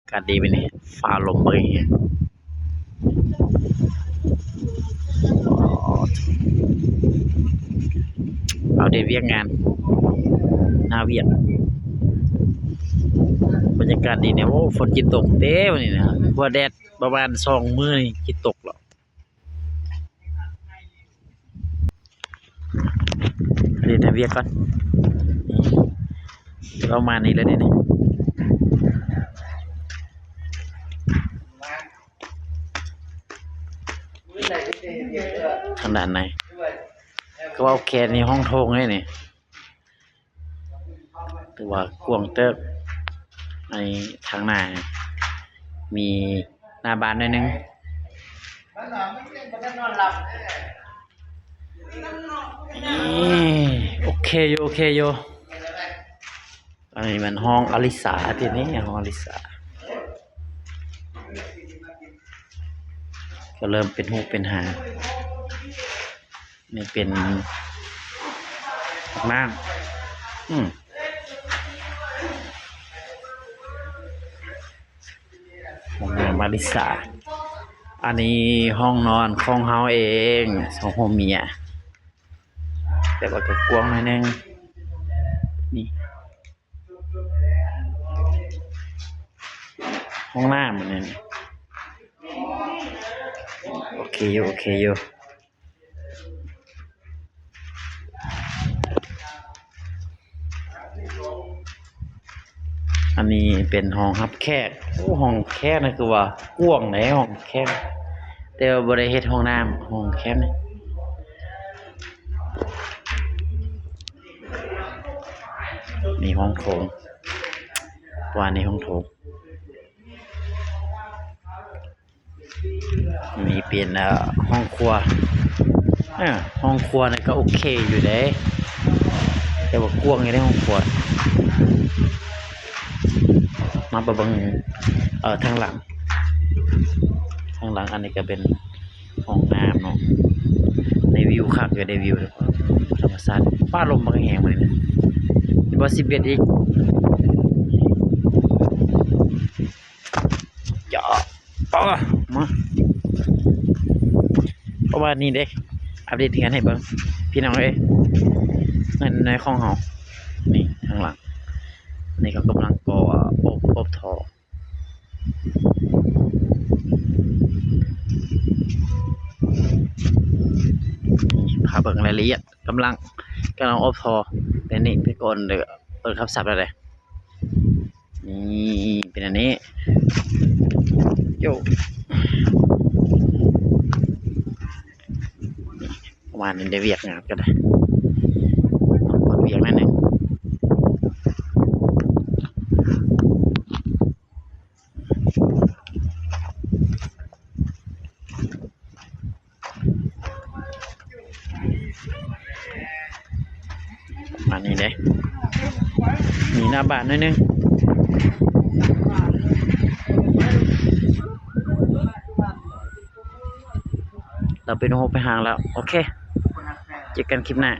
อากาศดีไปนี่ฟ้าลมเบยเงี้ยเอาเดเวียกงานหน้าเวียกบรรยากาศดีเนี่ยโอ้ฝนจิตตกเต้วันนี้นะเพราะแดดประมาณ2 มื้อนี่จิตตกหรอกเดี๋ยวเวียกก่อนเรามานี่แล้วเนี่ยทางด้านในก็ว่าแค่นี้ห้องโถงเลยนี่ถือว่ากว้างเติบในทางหน้ามีหน้าบ้านหน่อยนึงโอเคโอเคโยอันนี้มันห้องอลิสาที่นี่ห้องอลิสาก็เริ่มเป็นหูเป็นหางนี่เป็นม่านห้องน้ำอลิสาอันนี้ห้องนอนของเฮาเอง2 หัวเมียแต่ว่าก็กว้างหน่อยนึงนี่ห้องน้ำมันนี่โอเคอยู่โอเคอยู่อันนี้เป็นห้องรับแขกโอ้ห้องแขกนี่คือว่ากว้างไหนห้องแขกแต่ว่าบ่ได้เฮ็ดห้องน้ำห้องแคบนี่มีห้องโถงว่าในห้องโถงมีเป็นห้องครัวห้องครัวนี่ก็โอเคอยู่เด้แต่ว่ากว้างอยู่ในห้องครัวมาเบิ่งทางหลังอันนี้ก็เป็นห้องน้ำเนาะในวิวคักอยู่ในวิวธรรมชาติฟ้าลมบางแห่งมื้อนี้บ่11อีกจ้ามาเพราะว่านี่เด้อัปเดตงานให้เบิ่งพี่น้องเอ้ยในห้องเฮานี่ข้างหลังนี่เขากำลังก่ออบท่อพาเบิ่งรายละเอียดกำลังอบท่อแต่นี่ไปก่อนเด้อเปิดคำศัพท์อะไรนี่เป็นอันนี้โยประมาณนี้ได้เวียกงานก็ได้กดเวียกนั่นเองมานี่เด้มีหน้าบ้านนิดนึงเราไปโน้ไปห่างแล้วโอเคเจอกันคลิปหน้า